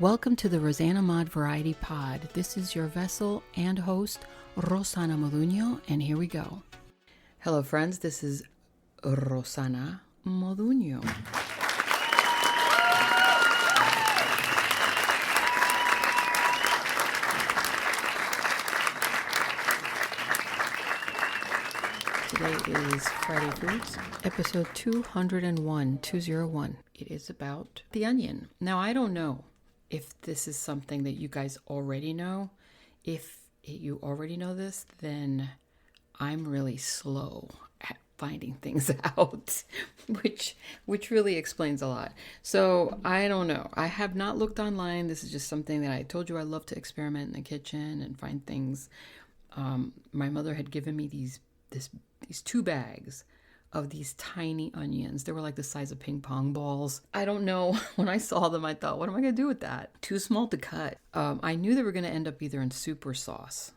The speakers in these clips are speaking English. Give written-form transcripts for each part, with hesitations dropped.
Welcome to the rosanamod Variety Pod. This is your vessel and host, Rosana and here we go. Hello friends, this is Rosana Moduño. Today is Friday Foods, episode 201. It is about the onion. Now, I don't know if this is something that you guys already know. If you already know this, then I'm really slow at finding things out, which really explains a lot. So I don't know. I have not looked online. This is just something that I told you I love to experiment in the kitchen and find things. My mother had given me these 2 bags of these tiny onions. They were like the size of ping pong balls. I don't know. When I saw them, I thought, what am I going to do with that? Too small to cut. I knew they were going to end up either in soup or sauce,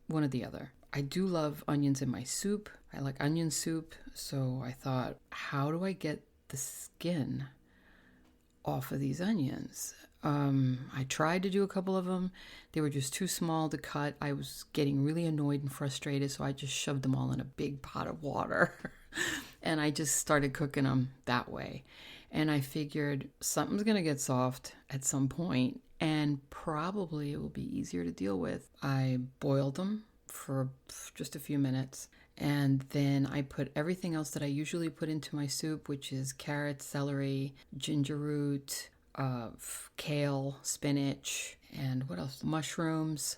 one or the other. I do love onions in my soup. I like onion soup. So I thought, how do I get the skin off of these onions? I tried to do a couple of them. They were just too small to cut. I was getting really annoyed and frustrated, so I just shoved them all in a big pot of water. And I just started cooking them that way. And I figured something's going to get soft at some point, and probably it will be easier to deal with. I boiled them for just a few minutes, and then I put everything else that I usually put into my soup, which is carrots, celery, ginger root, kale, spinach, and what else? Mushrooms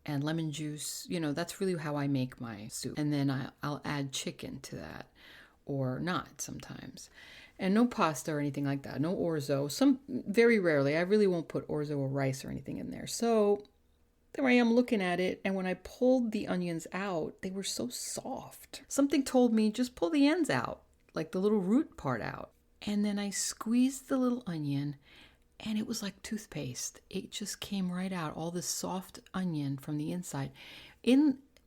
and lemon juice. You know, that's really how I make my soup. And then I'll add chicken to that, or not sometimes. And no pasta or anything like that. No orzo. Some very rarely. I really won't put orzo or rice or anything in there. So there I am looking at it, and when I pulled the onions out, they were so soft. Something told me just pull the ends out, like the little root part out. And then I squeezed the little onion, and it was like toothpaste. It just came right out, all this soft onion from the inside.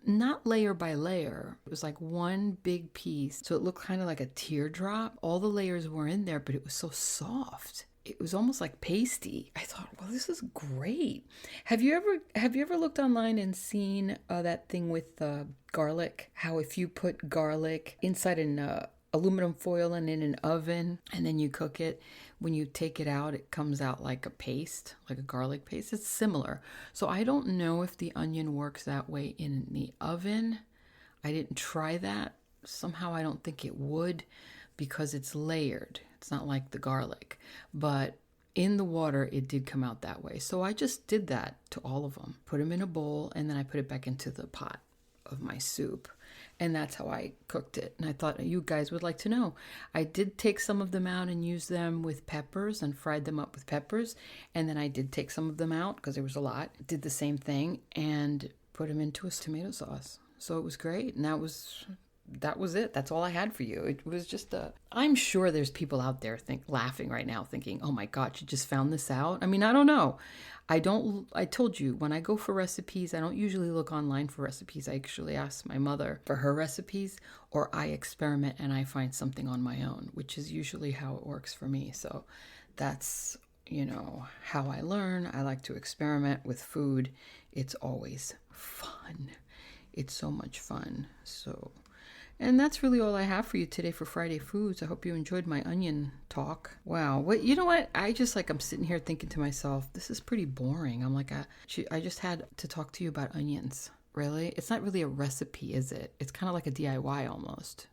Not layer by layer. It was like one big piece. So it looked kind of like a teardrop. All the layers were in there, but it was so soft. It was almost like pasty. I thought, well, this is great. Have you ever looked online and seen that thing with garlic? How if you put garlic inside an aluminum foil and in an oven, and then you cook it, when you take it out, it comes out like a paste, like a garlic paste. It's similar. So I don't know if the onion works that way in the oven. I didn't try that. Somehow I don't think it would, because it's layered. It's not like the garlic. But in the water, it did come out that way. So I just did that to all of them. Put them in a bowl, and then I put it back into the pot of my soup. And that's how I cooked it. And I thought you guys would like to know. I did take some of them out and use them with peppers and fried them up with peppers. And then I did take some of them out because there was a lot. Did the same thing and put them into a tomato sauce. So it was great. And that was it. That's all I had for you. It was just I'm sure there's people out there laughing right now thinking, oh my God, you just found this out? I mean, I don't know. I told you, when I go for recipes, I don't usually look online for recipes. I actually ask my mother for her recipes, or I experiment and I find something on my own, which is usually how it works for me. So that's, how I learn. I like to experiment with food. It's always fun. It's so much fun. And that's really all I have for you today for Friday Foods. I hope you enjoyed my onion talk. Wow. You know what? I'm sitting here thinking to myself, this is pretty boring. I'm like, I just had to talk to you about onions. Really? It's not really a recipe, is it? It's kind of like a DIY almost,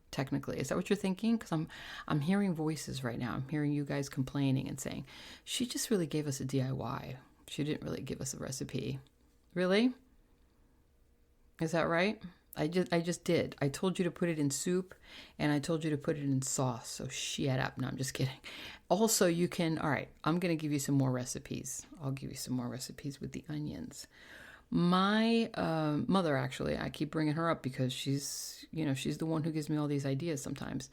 technically. Is that what you're thinking? Because I'm hearing voices right now. I'm hearing you guys complaining and saying, she just really gave us a DIY. She didn't really give us a recipe. Really? Is that right? I just did. I told you to put it in soup, and I told you to put it in sauce. So shut up. No, I'm just kidding. Also, you can, all right, I'm going to give you some more recipes. I'll give you some more recipes with the onions. My mother, actually, I keep bringing her up because she's the one who gives me all these ideas sometimes.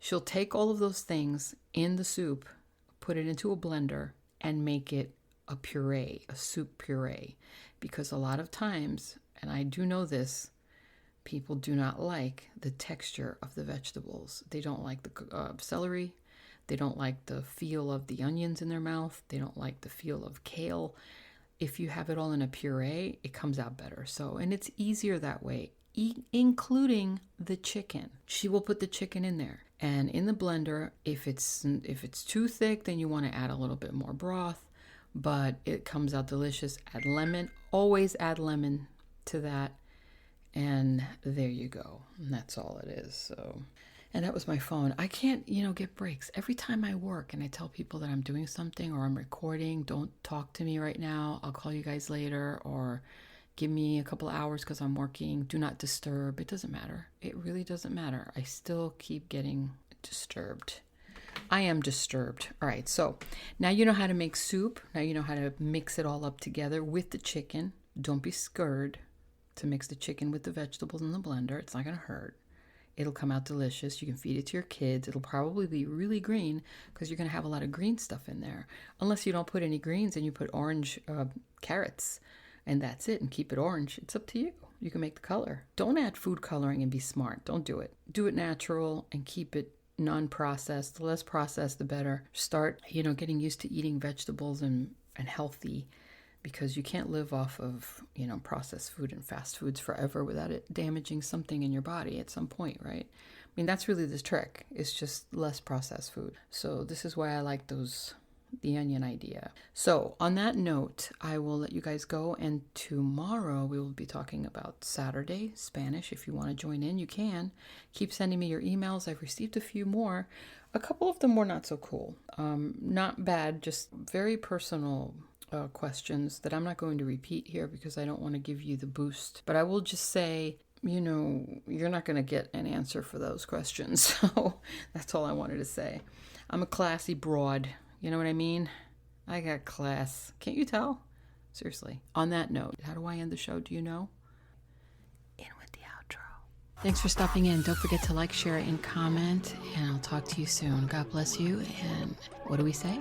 She'll take all of those things in the soup, put it into a blender, and make it a puree, a soup puree. Because a lot of times, and I do know this, people do not like the texture of the vegetables. They don't like the celery. They don't like the feel of the onions in their mouth. They don't like the feel of kale. If you have it all in a puree, it comes out better. So, and it's easier that way, including the chicken. She will put the chicken in there. And in the blender, if it's too thick, then you want to add a little bit more broth, but it comes out delicious. Add lemon, always add lemon to that. And there you go. And that's all it is. So, and that was my phone. I can't, get breaks. Every time I work and I tell people that I'm doing something or I'm recording, don't talk to me right now. I'll call you guys later, or give me a couple of hours because I'm working. Do not disturb. It doesn't matter. It really doesn't matter. I still keep getting disturbed. I am disturbed. All right. So now you know how to make soup. Now you know how to mix it all up together with the chicken. Don't be scared to mix the chicken with the vegetables in the blender. It's not going to hurt. It'll come out delicious. You can feed it to your kids. It'll probably be really green because you're going to have a lot of green stuff in there. Unless you don't put any greens and you put orange carrots and that's it, and keep it orange. It's up to you. You can make the color. Don't add food coloring and be smart. Don't do it. Do it natural and keep it non-processed. The less processed, the better. Start, getting used to eating vegetables and healthy, because you can't live off of, processed food and fast foods forever without it damaging something in your body at some point, right? I mean, that's really the trick. It's just less processed food. So this is why I like the onion idea. So on that note, I will let you guys go. And tomorrow we will be talking about Saturday Spanish. If you want to join in, you can. Keep sending me your emails. I've received a few more. A couple of them were not so cool. Not bad, just very personal questions that I'm not going to repeat here because I don't want to give you the boost. But I will just say, you're not going to get an answer for those questions. So that's all I wanted to say. I'm a classy broad. You know what I mean? I got class. Can't you tell? Seriously. On that note, how do I end the show? Do you know? In with the outro. Thanks for stopping in. Don't forget to like, share, and comment. And I'll talk to you soon. God bless you. And what do we say?